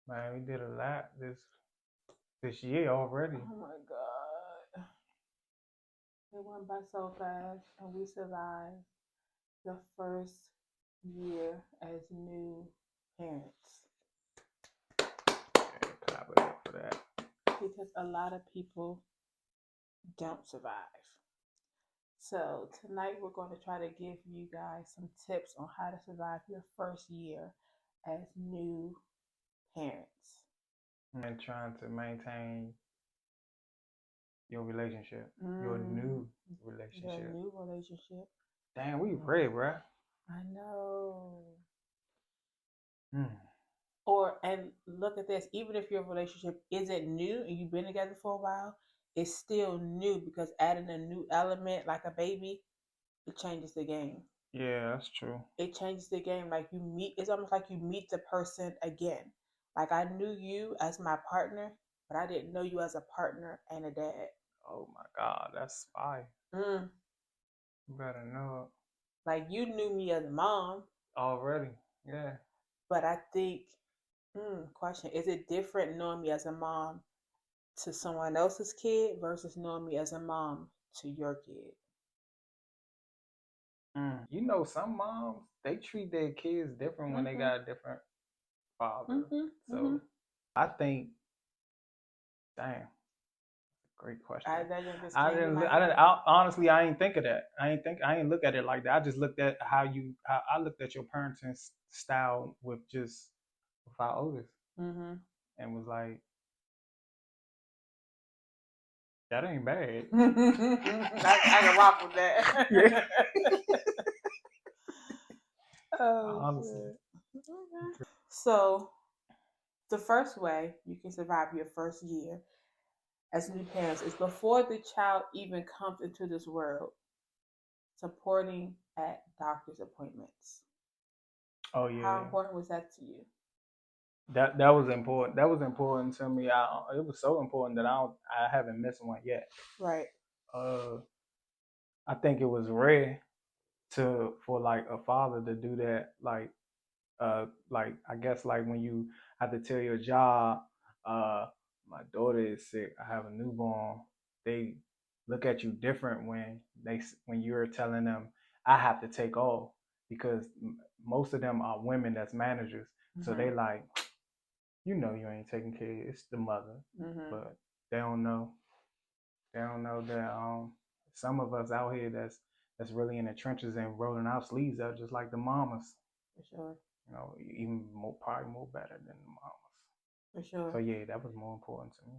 Man, we did a lot this year already. Oh my God. It went by so fast, and we survived the first year as new parents Yeah, clap it up for that. because a lot of people don't survive. So, tonight we're going to try to give you guys some tips on how to survive your first year as new parents. And trying to maintain your relationship, your Mm, new your relationship. new relationship. Damn, we ready, bruh. I know. Hmm. Or and look at this, even if your relationship isn't new and you've been together for a while, it's still new because adding a new element like a baby, it changes the game. Yeah, that's true. It changes the game. Like you meet, it's almost like you meet the person again. Like I knew you as my partner, but I didn't know you as a partner and a dad. Oh my God, that's fire. Mm. You better know Like you knew me as a mom, it already. Yeah. but I think, question, is it different knowing me as a mom to someone else's kid versus knowing me as a mom to your kid? You know, some moms they treat their kids different when they Mm-hmm. got a different father. Mm-hmm. Mm-hmm. So I think, damn, great question. That just I came to didn't. my I didn't. head. Honestly, I ain't think of that. I ain't look at it like that. I just looked at how I looked at your parenting style with just with our oldest, Mm-hmm. and was like, that ain't bad. I can rock with Yeah. that. Oh Honestly. shit. Okay. So the first way you can survive your first year as new parents is before the child even comes into this world, supporting at doctor's appointments. Oh How yeah. important was that to you? That was important. That was important to me. It was so important that I haven't missed one yet. Right. Uh, I think it was rare to for like a father to do that. Like I guess like when you have to tell your job, uh, my daughter is sick. I have a newborn. They look at you different when you're telling them I have to take off because most of them are women that's managers. So Mm-hmm. they like, you know, you ain't taking care. It's the mother, Mm-hmm. but they don't know. They don't know that some of us out here that's really in the trenches and rolling our sleeves up just like the mamas. For sure. You know, even more probably more better than the mamas. For So sure. yeah, that was more important to me.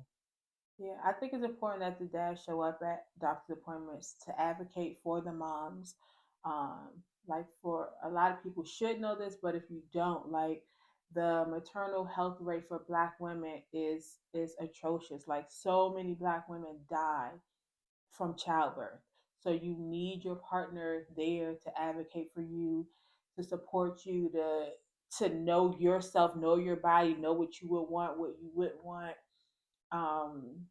Yeah, I think it's important that the dads show up at doctor's appointments to advocate for the moms. Like for a lot of people should know this, but if you don't, like the maternal health rate for Black women is atrocious. Like so many Black women die from childbirth. So you need your partner there to advocate for you, to support you, to know yourself, know your body, know what you would want, what you wouldn't want. Um,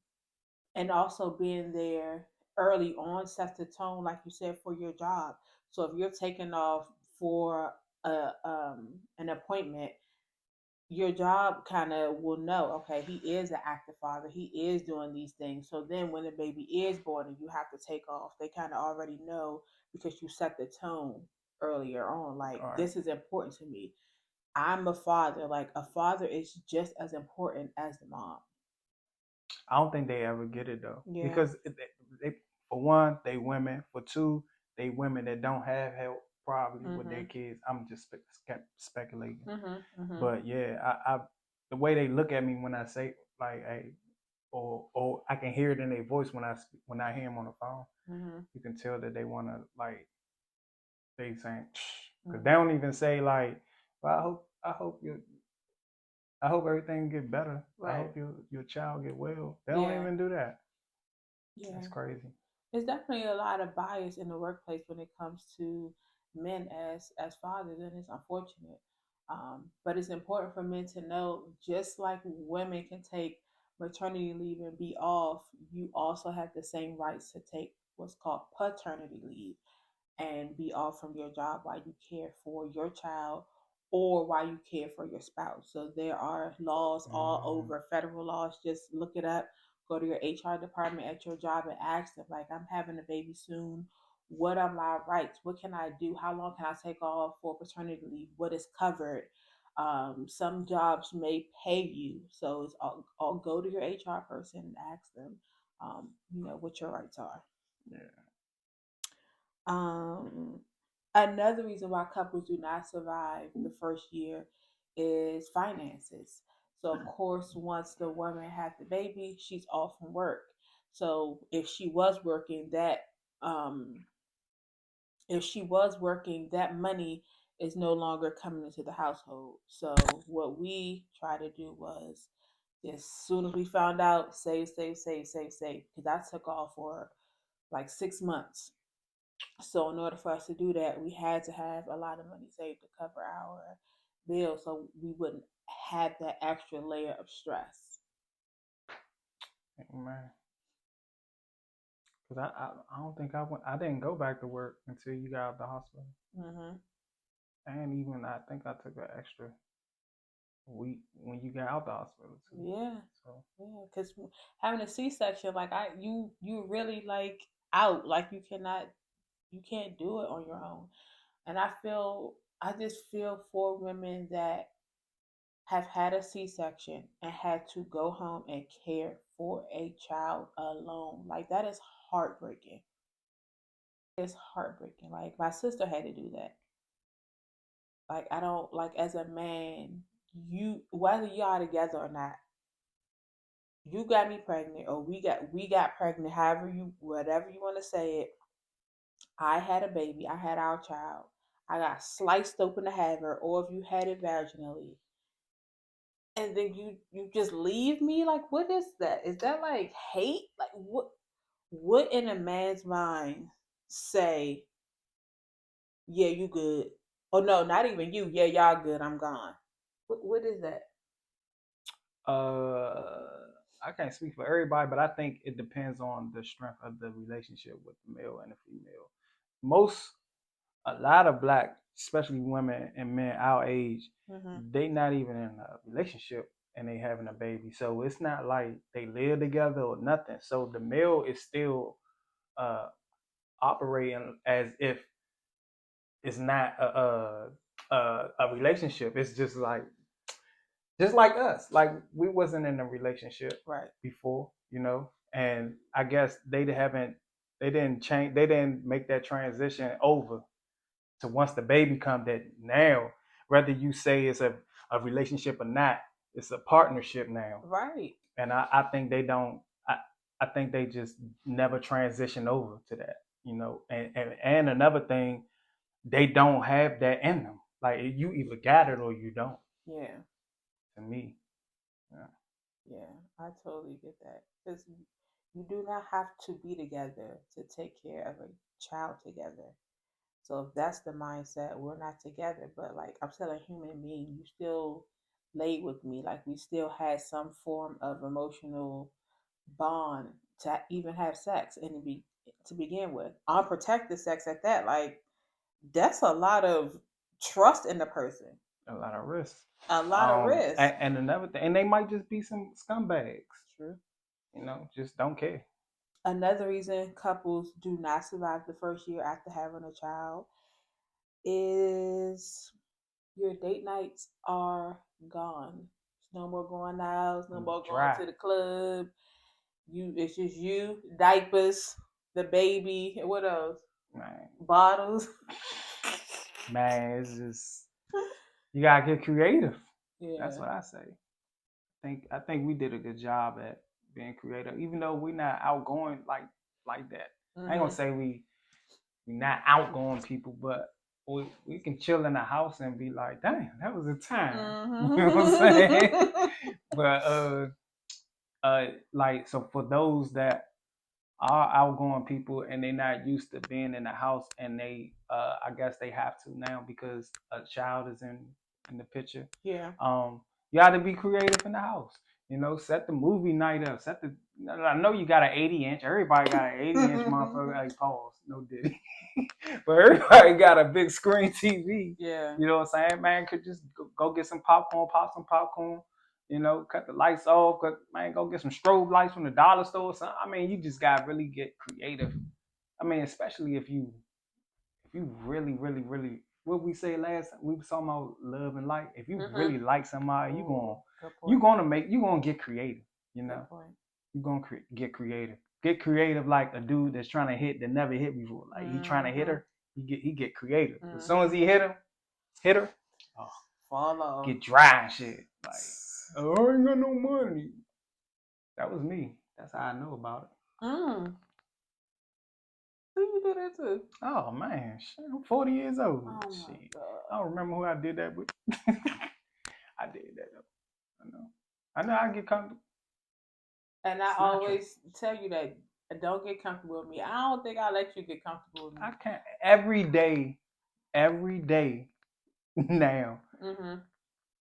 and also being there early on sets the tone, like you said, for your job. So if you're taking off for an appointment, your job kind of will know, okay, he is an active father, he is doing these things. So then when the baby is born and you have to take off, they kind of already know because you set the tone earlier on. Like, All right. this is important to me. I'm a father. Like, a father is just as important as the mom. I don't think they ever get it though Yeah. because for one they women. For two, they women that don't have help probably with their Mhm. kids. I'm just speculating, Mhm. Mhm. but yeah, I the way they look at me when I say like hey, or I can hear it in their voice when I hear them on the phone. Mhm. You can tell that they want to like they saying because they Mhm. don't even say like, well, I hope everything get better. I Right. hope your child get well. They don't Yeah. even do that. That's Yeah. crazy. There's definitely a lot of bias in the workplace when it comes to men as fathers, and it's unfortunate. But it's important for men to know, just like women can take maternity leave and be off, you also have the same rights to take what's called paternity leave and be off from your job while you care for your child or while you care for your spouse. So there are laws all Mhm. over, federal laws. Just look it up. Go to your HR department at your job and ask them, like, I'm having a baby soon. What are my rights? What can I do? How long can I take off for paternity leave? What is covered? Some jobs may pay you, so it's all go to your HR person and ask them, what your rights are. Yeah. Um, Another reason why couples do not survive the first year is finances. So, of course, once the woman had the baby, she's off from work. So, um, if she was working, that money is no longer coming into the household. So, what we try to do was, as soon as we found out, save, save, save, save, save, because I took off for like 6 months. So in order for us to do that, we had to have a lot of money saved to cover our bills, so we wouldn't have that extra layer of stress. Man, because I don't think I didn't go back to work until you got out of the hospital. Hmm. And even I think I took an extra week when you got out the hospital too. Yeah, So yeah. Because having a C-section, like you really like out, like you can't do it on your own. And I just feel for women that have had a C-section and had to go home and care for a child alone. Like that is heartbreaking. It's heartbreaking. Like my sister had to do that. Like I don't like as a man, you whether you are together or not, you got me pregnant or we got pregnant, however you whatever you want to say it. I had a baby, I had our child. I got sliced open to have her, or if you had it vaginally. And then you just leave me? Like what is that? Is that like hate? Like what in a man's mind say, yeah, you good. Oh no, not even you. Yeah, y'all good. I'm gone. What is that? I can't speak for everybody, but I think it depends on the strength of the relationship with the male and the female. Most a lot of black, especially women and men our age, Hmm. they not even in a relationship and they having a baby. So it's not like they live together or nothing. So the male is still uh operating as if it's not a relationship. It's just like us. Like we wasn't in a relationship Right. before, and I guess they didn't change, they didn't make that transition over to once the baby come, that now whether you say it's a relationship or not, it's a partnership now. Right. And I think they don't I think they just never transition over to that, and another thing, they don't have that in them. Like you either got it or you don't, Yeah. to me. Yeah. Yeah. I totally get that. Because you do not have to be together to take care of a child together. So if that's the mindset, we're not together. But like I'm still a human being. You still laid with me. Like we still had some form of emotional bond to even have sex and to begin with. Unprotected sex at that. Like that's a lot of trust in the person. A lot of risk. A lot of risk. And another thing, and they might just be some scumbags, True. just don't care. Another reason couples do not survive the first year after having a child is your date nights are gone. There's no more going out, no more going Dry, to the club. It's just you, diapers, the baby, and what else? man. Bottles. Man, it's just you gotta get creative. That's Yeah. what I say. I think we did a good job at being creative, even though we're not outgoing like that. I ain't gonna Mhm. say we not outgoing people, but we can chill in the house and be like, damn, that was a time. You know what I'm saying? Mhm. But like, so for those that are outgoing people and they're not used to being in the house, and they I guess they have to now because a child is in the picture. Yeah. You got to be creative in the house. You know, set the movie night up. I know you got an 80-inch. Everybody got an 80-inch motherfucker. Like, pause. No diddy. But everybody got a big screen TV. Yeah. You know what I'm saying? Man, could just go get some popcorn, pop some popcorn. You know, cut the lights off. Man, go get some strobe lights from the dollar store or something. I mean, you just gotta really get creative. I mean, especially if you really, really, really, what we say last time, we were talking about love and light. If you really like somebody, you're gonna get creative. You know, you're gonna get creative. Get creative like a dude that's trying to hit that never hit before. Like he trying to hit her, he get creative. As soon as he hit her, fall off. Get dry and shit. Like, oh, I ain't got no money. That was me. That's how I know about it. Who you do that to? Oh man, shit, I'm 40 years old. Oh shit. I don't remember who I did that with. I did that though. I know I get comfortable. And I always tell you that don't get comfortable with me. I don't think I'll let you get comfortable with me. I can't every day now.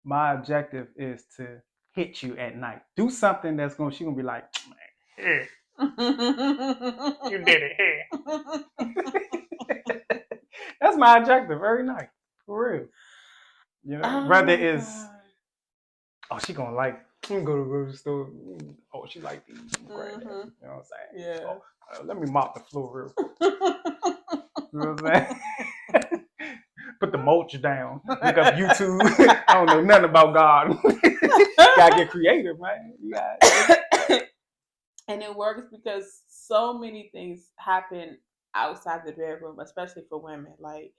My objective is to hit you at night. Do something that's she gonna be like, man, you did it here. That's my objective every night. For real. You know, brother is she gonna like go to the grocery store. Oh, she like these. You know what I'm saying? Yeah. So, let me mop the floor real quick. You know what I'm saying? Put the mulch down. Look up YouTube. I don't know nothing about God. Gotta get creative, man. And it works because so many things happen outside the bedroom, especially for women. Like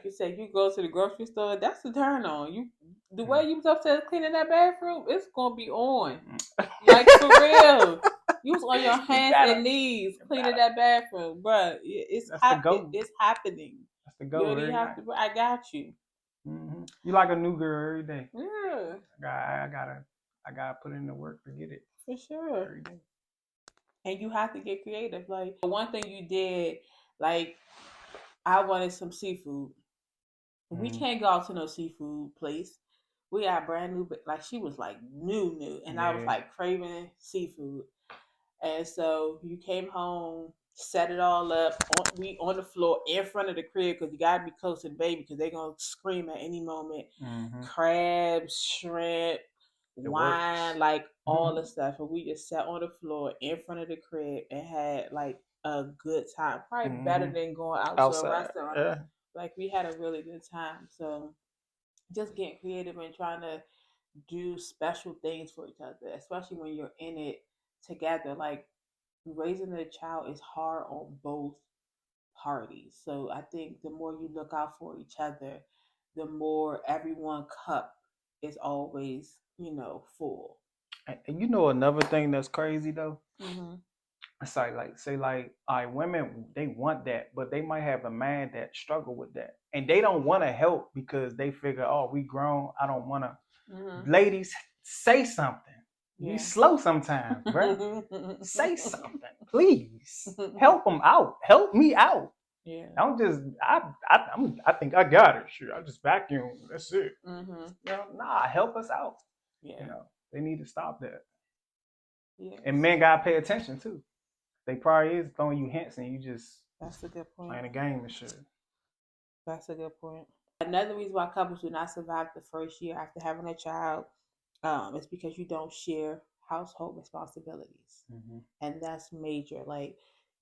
you said, you go to the grocery store, that's the turn on. The way you was upstairs cleaning that bathroom, it's gonna be on. Like for real. You was on your hands and knees cleaning that bathroom, bruh. It's happening. That's the goal. You have to. I got you. You like a new girl every day. Yeah. I gotta put in the work to get it. For sure. Every day. And you have to get creative. Like one thing you did, like I wanted some seafood. We can't go out to no seafood place. We got brand new, like she was like new, and I was like craving seafood. And so you came home, set it all up. We on the floor in front of the crib because you gotta be close to the baby because they're gonna scream at any moment. Crabs, shrimp, wine, like all the stuff. And we just sat on the floor in front of the crib and had like a good time. Probably better than going out to a restaurant. Yeah. Like we had a really good time. So just getting creative and trying to do special things for each other, especially when you're in it together. Like raising a child is hard on both parties. So I think the more you look out for each other, the more everyone cup is always, full. And you know another thing that's crazy though? It's like women, they want that, but they might have a man that struggle with that. And they don't want to help because they figure, oh, we grown. I don't want to. Ladies, say something. Yeah. You slow sometimes, bro. Say something, please. Help them out. Help me out. Yeah. I think I got it. Sure, I just vacuum. That's it. Help us out. Yeah. They need to stop that. Yeah. And men gotta pay attention too. They probably is throwing you hints and you just that's a good point. Playing a game and shit. That's a good point. Another reason why couples do not survive the first year after having a child is because you don't share household responsibilities. And that's major. Like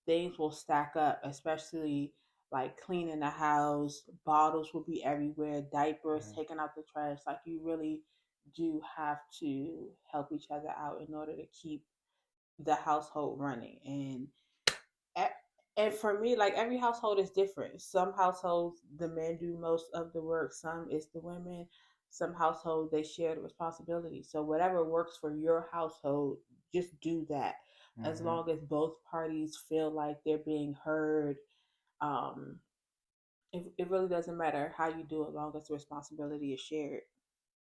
things will stack up, especially like cleaning the house, bottles will be everywhere, diapers, taking out the trash. Like you really do have to help each other out in order to keep the household running. And for me, like every household is different. Some households the men do most of the work, some it's the women. Some households they share the responsibility. So whatever works for your household, just do that. As long as both parties feel like they're being heard. It really doesn't matter how you do it, as long as the responsibility is shared.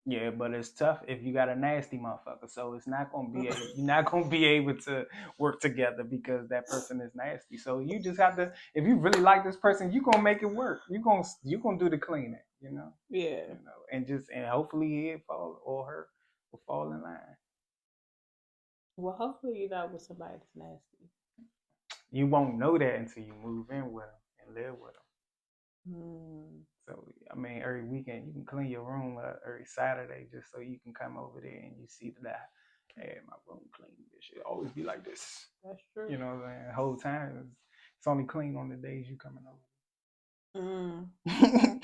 Yeah, but it's tough if you got a nasty motherfucker. So it's not gonna be you're not gonna be able to work together because that person is nasty. So you just have to, if you really like this person, you gonna make it work. You gonna do the cleaning, Yeah. And hopefully he or her will fall in line. Well, hopefully you're not with somebody that's nasty. You won't know that until you move in with them and live with them. Mm. So I mean, every weekend you can clean your room every Saturday just so you can come over there and you see that. Hey, my room clean. It should always be like this. That's true. You know what I'm saying? The whole time it's only clean on the days you coming Mm. over.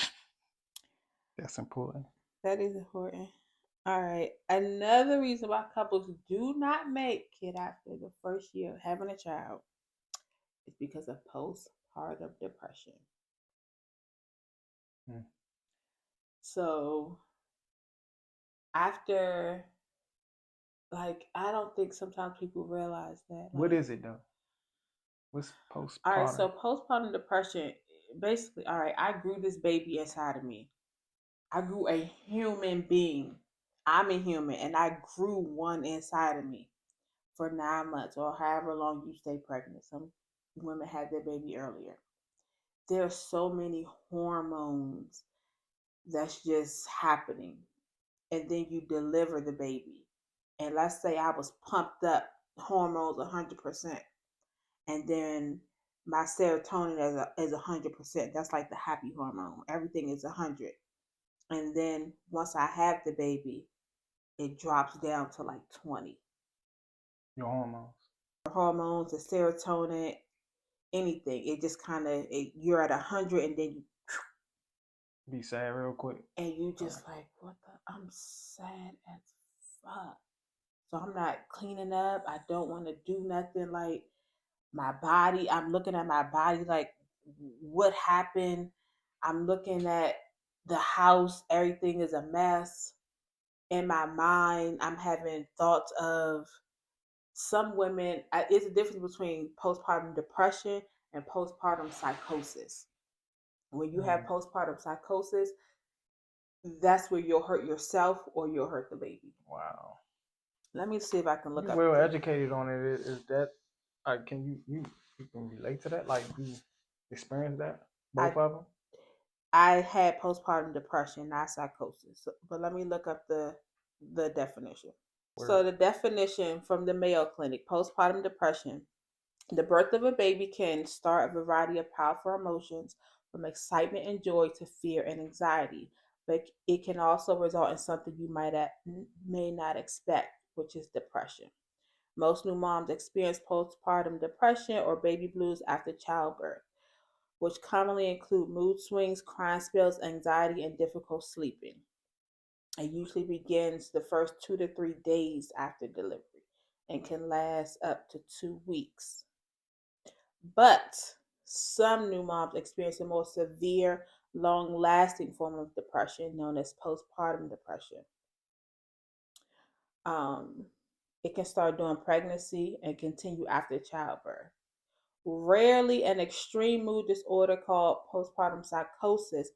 That's important. That is important. All right. Another reason why couples do not make it after the first year of having a child is because of postpartum depression. Mm. So after, like, I don't think sometimes people realize that. What Like, is it though? What's all right, postpartum? so postpartum depression, basically, all right, I grew this baby inside of me. I grew a human being. I'm a human, and I grew one inside of me for 9 months or however long you stay pregnant. Some women had their baby earlier. There's so many hormones that's just happening. And then you deliver the baby. And let's say I was pumped up hormones 100%. And then my serotonin is 100%. That's like the happy hormone. Everything is 100. And then once I have the baby, it drops down to like 20. Your hormones. The hormones, the serotonin, anything. It just kind of you're at 100, and then Be sad real quick. you just like, what the? I'm sad as fuck. So I'm not cleaning up. I don't want to do nothing. Like my body, I'm looking at my body like, what happened? I'm looking at the house. Everything is a mess. In my mind, I'm having thoughts of some women. It's a difference between postpartum depression and postpartum psychosis. When you have Mm. postpartum psychosis, that's where you'll hurt yourself or you'll hurt the baby. Wow. Let me see if I can look You're up. well educated on it. Is that can you can relate to that? Like you experienced that? I Both of them? I had postpartum depression, not psychosis. But let me look up the definition. So Word. the definition from the Mayo Clinic, postpartum depression, the birth of a baby can start a variety of powerful emotions from excitement and joy to fear and anxiety, but it can also result in something you may not expect, which is depression. Most new moms experience postpartum depression or baby blues after childbirth, which commonly include mood swings, crying spells, anxiety, and difficult sleeping. It usually begins the first 2 to 3 days after delivery and can last up to 2 weeks. But some new moms experience a more severe, long lasting form of depression known as postpartum depression. Um, it can start during pregnancy and continue after childbirth. Rarely, an extreme mood disorder called postpartum psychosis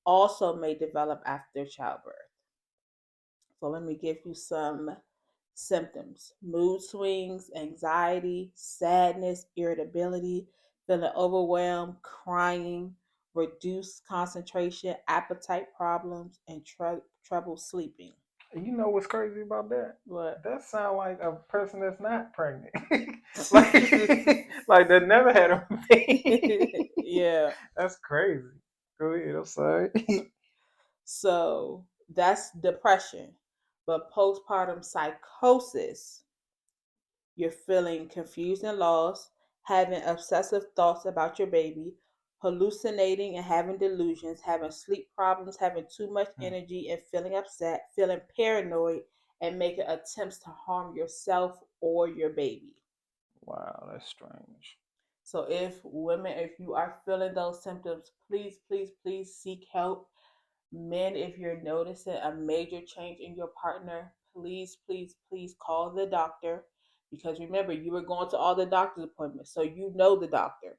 also may develop after childbirth. So, let me give you some symptoms: mood swings, anxiety, sadness, irritability, feeling overwhelmed, crying, reduced concentration, appetite problems, and trouble sleeping. You know what's crazy about that? What? That sound like a person that's not pregnant. like like that never had a baby. Yeah. That's crazy. Go ahead, I'm sorry. So that's depression. But postpartum psychosis, you're feeling confused and lost, having obsessive thoughts about your baby, hallucinating and having delusions, having sleep problems, having too much Hmm. energy and feeling upset, feeling paranoid, and making attempts to harm yourself or your baby. Wow, that's strange. So if you are feeling those symptoms, please, please, please seek help. Men, if you're noticing a major change in your partner, please, please, please call the doctor. Because remember, you were going to all the doctor's appointments, so you know the doctor.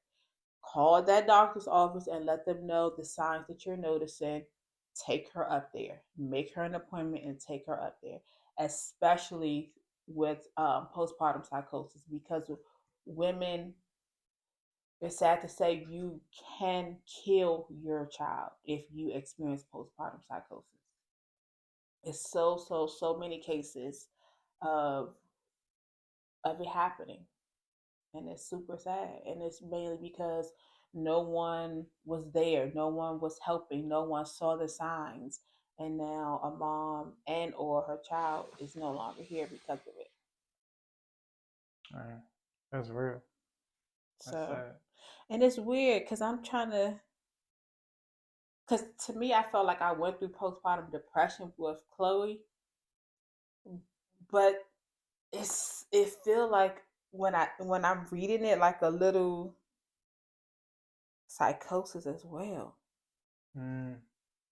Call that doctor's office and let them know the signs that you're noticing. Take her up there. Make her an appointment and take her up there, especially with postpartum psychosis, because women, it's sad to say, you can kill your child if you experience postpartum psychosis. It's so many cases of of it happening. And it's super sad. And it's mainly because no one was there, no one was helping, no one saw the signs. And now a mom and or her child is no longer here because of it. Man, that's real. That's So, sad. and it's weird because because to me, I felt like I went through postpartum depression with Chloe, but it feel like when I'm reading it like a little psychosis as well. Mm.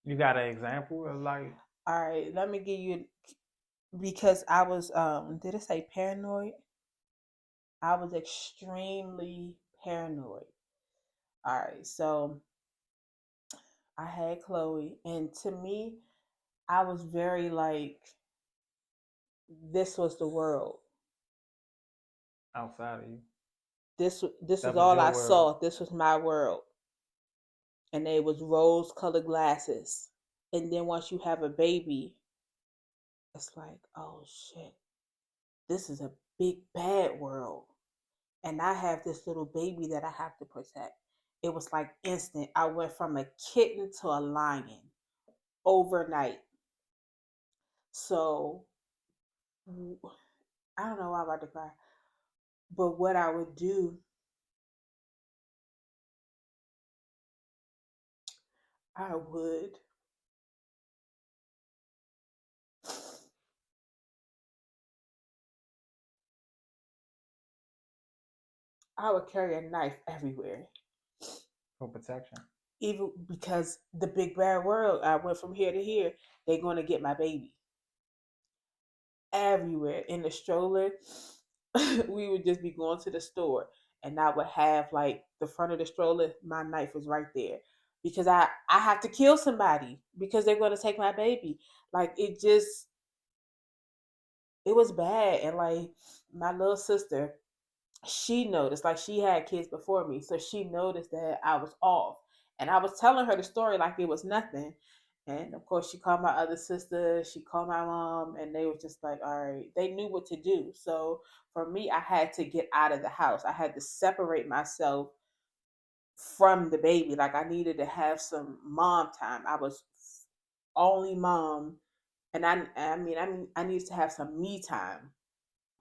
You got an example of like, All right, let me give you because I was did it say paranoid? I was extremely paranoid. All right, so I had Chloe, and to me, I was very like this was the world. outside of you? This was That was all your I world. saw. This was my world, and it was rose-colored glasses. And then once you have a baby, it's like, oh shit, this is a big bad world. And I have this little baby that I have to protect. It was like instant. I went from a kitten to a lion overnight. So I don't know why I'm about to cry, but what I would do, I would, I would carry a knife everywhere, For protection. even because the big bad world. I went from here to here. They're gonna get my baby everywhere in the stroller. We would just be going to the store, and I would have like the front of the stroller. My knife was right there because I have to kill somebody because they're going to take my baby. Like it was bad, and like my little sister, she noticed like she had kids before me, so she noticed that I was off, and I was telling her the story like it was nothing. And of course, she called my other sister, she called my mom, and they were just like, all right, they knew what to do. So for me, I had to get out of the house. I had to separate myself from the baby. Like I needed to have some mom time. I was only mom, and I needed to have some me time.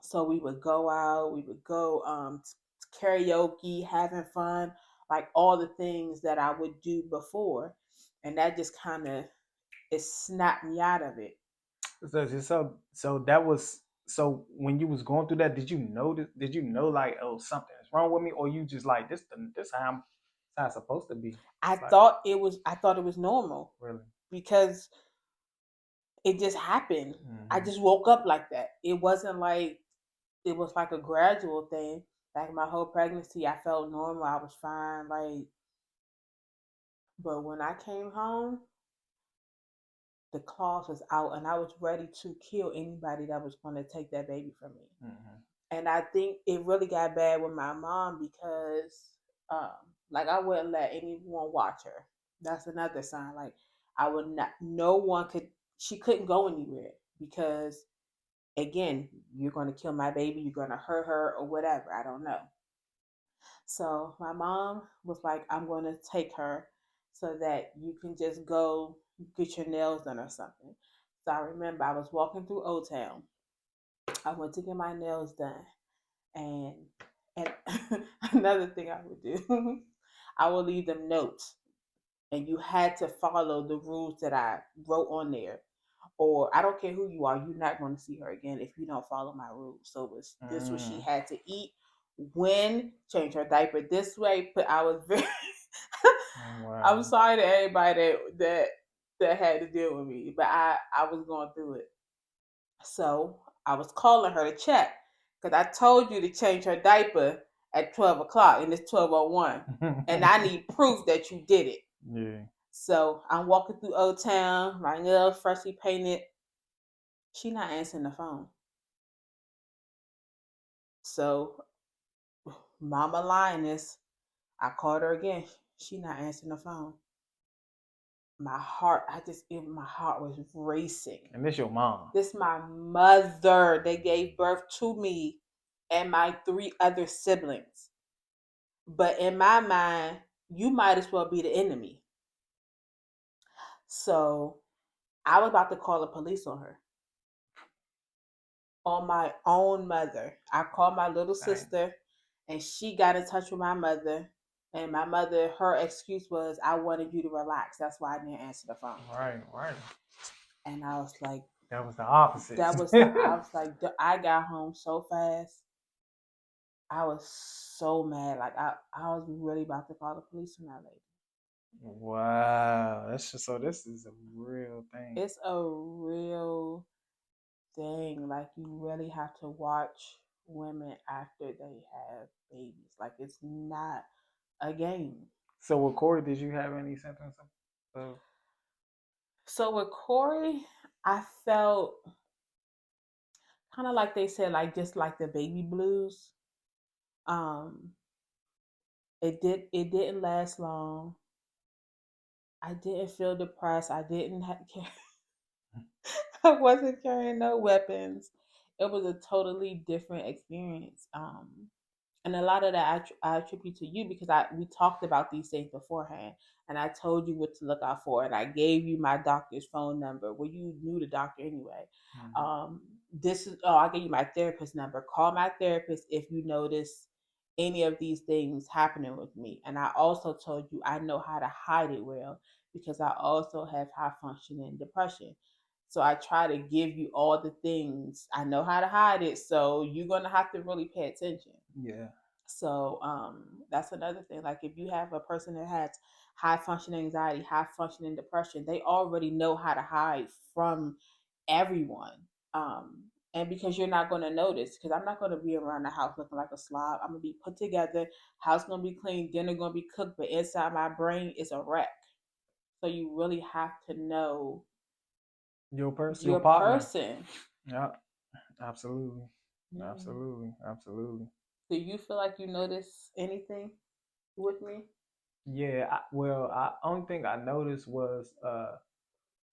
So we would go out, we would go karaoke, having fun, like all the things that I would do before, and that just kind of it snapped me out of it. So that was so when you was going through that, did you know this, did you know like, oh, something is wrong with me, or you just like this how it's supposed to be? Like, I thought it was normal really? because it just happened. I Hmm. just woke up like that. It wasn't like it was like a gradual thing. Like my whole pregnancy, I felt normal. I was fine. Like, but when I came home, the claws was out, and I was ready to kill anybody that was going to take that baby from me. Hmm. And I think it really got bad with my mom because, um, like, I wouldn't let anyone watch her. That's another sign. Like, I would not. No one could. She couldn't go anywhere because, again, you're going to kill my baby. You're going to hurt her or whatever. I don't know. So my mom was like, I'm going to take her so that you can just go get your nails done or something. So I remember I was walking through Old Town. I went to get my nails done. And and another thing I would do, I would leave them notes. And you had to follow the rules that I wrote on there. Or I don't care who you are, you're not going to see her again if you don't follow my rules. So it was this what she Mm. had to eat, when, change her diaper this way. But I was very I'm Wow. sorry to everybody that had to deal with me, but I was going through it. So I was calling her to check because I told you to change her diaper at 12 o'clock, and it's 12:01, and I need proof that you did it. Yeah. So I'm walking through Old Town, my nails freshly painted. She not answering the phone. So Mama Lioness, I called her again. She not answering the phone. My heart was racing. And this your mom. This my mother. They gave birth to me. and my 3 other siblings. But in my mind, you might as well be the enemy. So I was about to call the police on her, on my own mother. I called my little Dang. sister, and she got in touch with my mother. And my mother, her excuse was, I wanted you to relax. That's why I didn't answer the phone. Right, right. And I was like, That was the opposite. I was like, I got home so fast. I was so mad. Like, I was really about to call the police on that lady. Wow, that's just so. This is a real thing. It's a real thing. Like, you really have to watch women after they have babies. Like, it's not a game. So with Corey, did you have any symptoms of? So with Corey, I felt kind of like they said, like just like the baby blues. Um, it didn't last long. I didn't feel depressed. I didn't have I wasn't carrying no weapons. It was a totally different experience. And a lot of that I attribute to you because we talked about these things beforehand, and I told you what to look out for, and I gave you my doctor's phone number. Well, you knew the doctor anyway. This is I gave you my therapist number. Call my therapist if you notice any of these things happening with me. And I also told you I know how to hide it well because I also have high functioning depression. So I try to give you all the things. I know how to hide it, so you're gonna have to really pay attention. Yeah. So that's another thing. Like if you have a person that has high functioning anxiety, high functioning depression, they already know how to hide from everyone. And because you're not going to notice, because I'm not going to be around the house looking like a slob. I'm going to be put together, house going to be clean, dinner going to be cooked, but inside my brain is a wreck. So you really have to know Your person, your your partner. person. Yeah, absolutely, Yeah. absolutely, absolutely. Do you feel like you notice anything with me? Yeah. Only thing I noticed was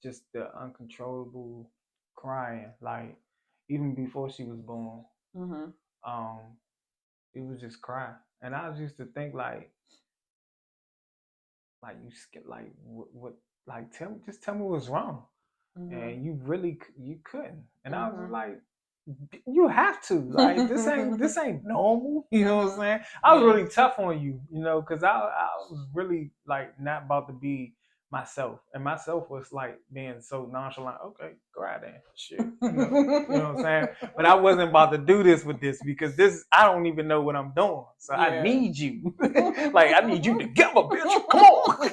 just the uncontrollable crying. Like even before she was born, Mm-hmm. um, it was just crying, and I used to think like you skip like what like tell me what's wrong, Mm-hmm. and you couldn't, and I was Mm-hmm. like, you have to, like, this ain't normal. You know what I'm saying? I was Yeah. really tough on you, because I was really like not about to be myself, and myself was like being so nonchalant. Okay, go out there, shit, you know what I'm saying? But I wasn't about to do this with this because this I don't even know what I'm doing, so I Yeah. need you. Like I need you together, bitch. Come on.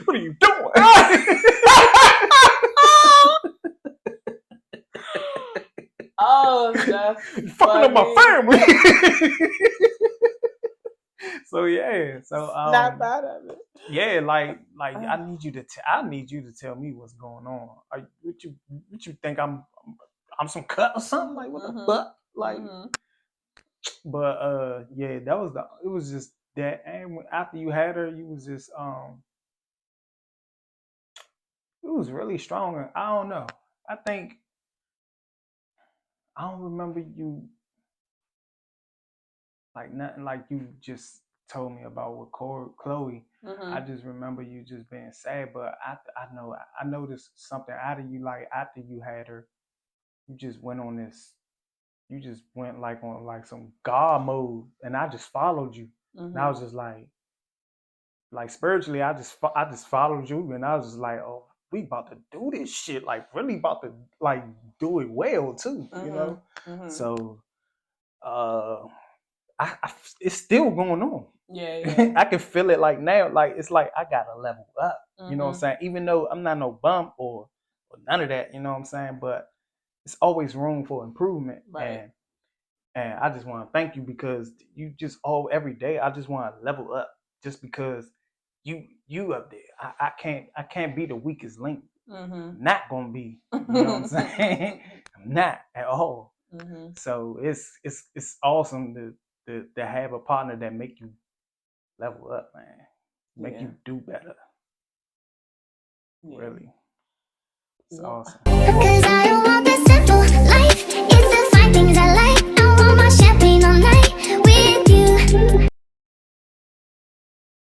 What are you doing? Oh, that's You fucking up my family. So yeah, so not bad of it. yeah, like I need you to tell me what's going on. What you think I'm some cut or something? Like what the fuck? Like, but yeah, it was just that. And after you had her, you was just it was really strong. And I don't know. I think I don't remember you like nothing like you just told me about with Chloe. I just remember you just being sad, but I noticed something out of you. Like after you had her, you just went on this. You just went like on like some God mode, and I just followed you. And I was just like spiritually, I just followed you, and I was just like, oh, we about to do this shit, like really about to like do it well too, So, uh, it's still going on. Yeah. I can feel it like now, like it's like I gotta level up. You know what I'm saying? Even though I'm not no bum or none of that, you know what I'm saying? But it's always room for improvement, Right. and I just want to thank you because you just every day I just want to level up just because you up there. I can't be the weakest link. Not gonna be. You know what I'm saying? I'm not at all. So it's awesome to have a partner that make you level up, man. Make you do better. Yeah. Really. It's awesome. Cause I don't want this simple life.